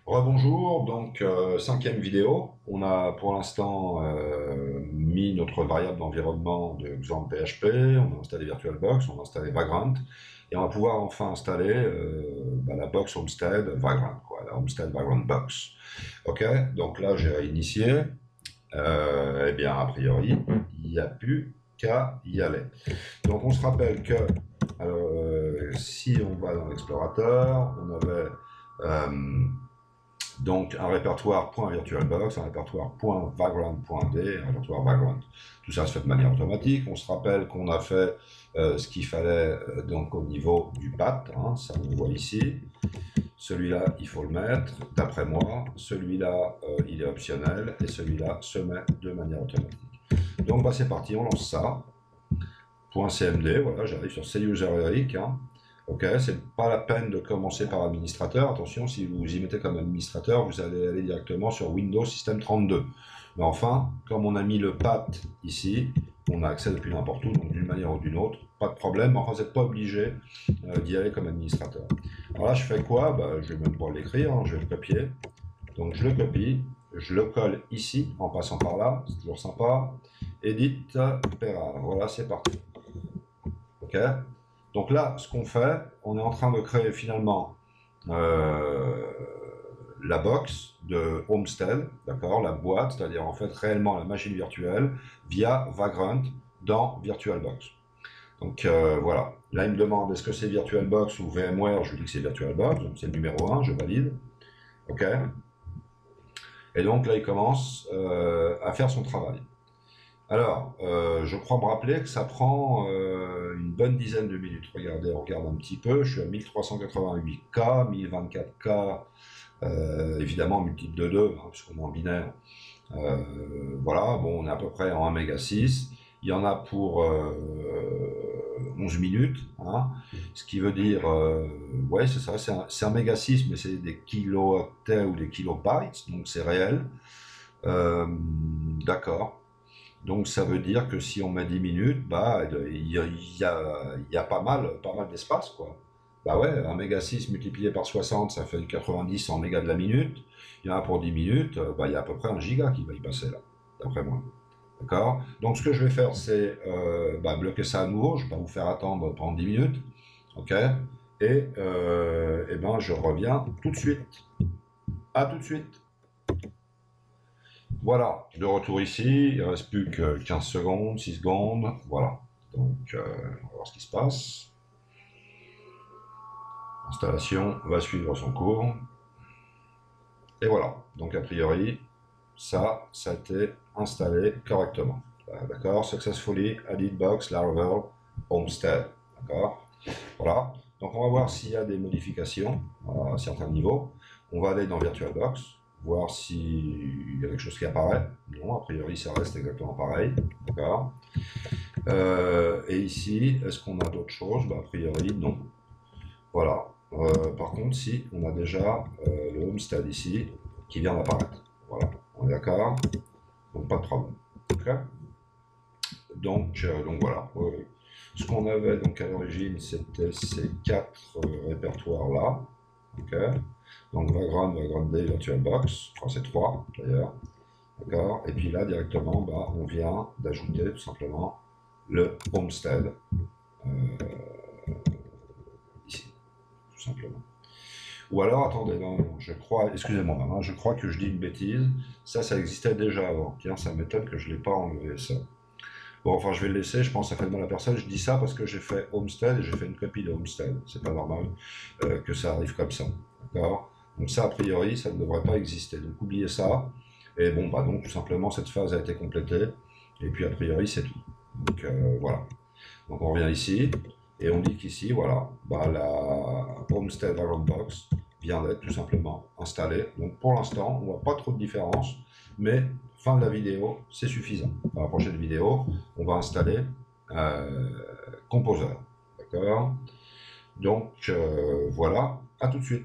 Rebonjour, donc cinquième vidéo. On a pour l'instant mis notre variable d'environnement de Xampp PHP, on a installé VirtualBox, on a installé Vagrant, et on va pouvoir enfin installer la box Homestead Vagrant, quoi, la Homestead Vagrant Box. Ok, donc là j'ai réinitié, eh bien a priori il n'y a plus qu'à y aller. Donc on se rappelle que si on va dans l'explorateur, on avait euh, donc un répertoire .virtualbox, un répertoire .vagrant.d, un répertoire Vagrant. Tout ça se fait de manière automatique. On se rappelle qu'on a fait ce qu'il fallait donc au niveau du path, hein, ça on le voit ici. Celui-là, il faut le mettre, d'après moi. Celui-là, il est optionnel et celui-là se met de manière automatique. Donc c'est parti, on lance ça. .cmd, voilà, j'arrive sur CUser Eric. Hein. Ok, c'est pas la peine de commencer par administrateur. Attention, si vous y mettez comme administrateur, vous allez aller directement sur Windows System 32. Mais enfin, comme on a mis le path ici, on a accès depuis n'importe où, donc d'une manière ou d'une autre, pas de problème. Enfin, vous n'êtes pas obligé d'y aller comme administrateur. Alors là, je fais quoi? Je vais même pas l'écrire, hein, je vais le copier. Donc je le copie, je le colle ici en passant par là, c'est toujours sympa. Edit, Pera. Voilà, c'est parti. Ok. Donc là, ce qu'on fait, on est en train de créer finalement euh, la box de Homestead, d'accord, la boîte, c'est-à-dire en fait réellement la machine virtuelle via Vagrant dans VirtualBox. Donc voilà. Là, il me demande est-ce que c'est VirtualBox ou VMware. Je lui dis que c'est VirtualBox, donc c'est le numéro 1, je valide. Ok. Et donc là, il commence à faire son travail. Alors, je crois me rappeler que ça prend une bonne dizaine de minutes. Regardez, on regarde un petit peu. Je suis à 1388K, 1024K, évidemment multiple de 2, hein, puisqu'on est en binaire. Voilà, bon, on est à peu près en 1,6 méga. Il y en a pour 11 minutes, hein, ce qui veut dire, ouais, c'est ça, c'est un méga 6, mais c'est des kilooctets ou des kilobytes, donc c'est réel. D'accord. Donc ça veut dire que si on met 10 minutes, il y a pas mal d'espace, quoi. Bah ouais, un méga 6 multiplié par 60, ça fait 90 en mégas de la minute. Il y en a pour 10 minutes, il y a à peu près un giga qui va y passer là, d'après moi. D'accord. Donc ce que je vais faire, c'est bloquer ça à nouveau. Je ne vais pas vous faire attendre pendant 10 minutes. Ok. Et ben, je reviens tout de suite. À tout de suite. Voilà, de retour ici, il ne reste plus que 15 secondes, 6 secondes, voilà. Donc, on va voir ce qui se passe. L'installation va suivre son cours. Et voilà, donc a priori, ça a été installé correctement. D'accord, successfully added box Laravel Homestead. D'accord, voilà. Donc on va voir s'il y a des modifications à certains niveaux. On va aller dans VirtualBox, voir s'il y a quelque chose qui apparaît. Non, a priori ça reste exactement pareil. D'accord. Et ici, est-ce qu'on a d'autres choses? A priori, non. Voilà. Par contre, si, on a déjà le Homestead ici qui vient d'apparaître. Voilà. On est d'accord? Donc pas de problème. Okay. Donc voilà. Ce qu'on avait donc à l'origine, c'était ces quatre répertoires-là. Okay. Donc Vagrant, Vagrant D, VirtualBox. Enfin, c'est trois d'ailleurs. D'accord. Et puis là, directement, on vient d'ajouter tout simplement le Homestead ici, tout simplement. Ou alors, attendez, non, je crois, excusez-moi, hein, je crois que je dis une bêtise. Ça existait déjà avant. Tiens, ça m'étonne que je ne l'ai pas enlevé, ça. Bon, enfin, je vais le laisser, je pense que ça fait de mal à personne. Je dis ça parce que j'ai fait Homestead et j'ai fait une copie de Homestead. C'est pas normal que ça arrive comme ça. D'accord. Donc ça, a priori, ça ne devrait pas exister. Donc oubliez ça. Et bon, donc tout simplement, cette phase a été complétée. Et puis, a priori, c'est tout. Donc voilà. Donc on revient ici. Et on dit qu'ici, voilà, la Homestead Vagrant Box vient d'être tout simplement installée. Donc pour l'instant, on ne voit pas trop de différence. Mais fin de la vidéo, c'est suffisant. Dans la prochaine vidéo, on va installer Composer. D'accord. Donc voilà, à tout de suite.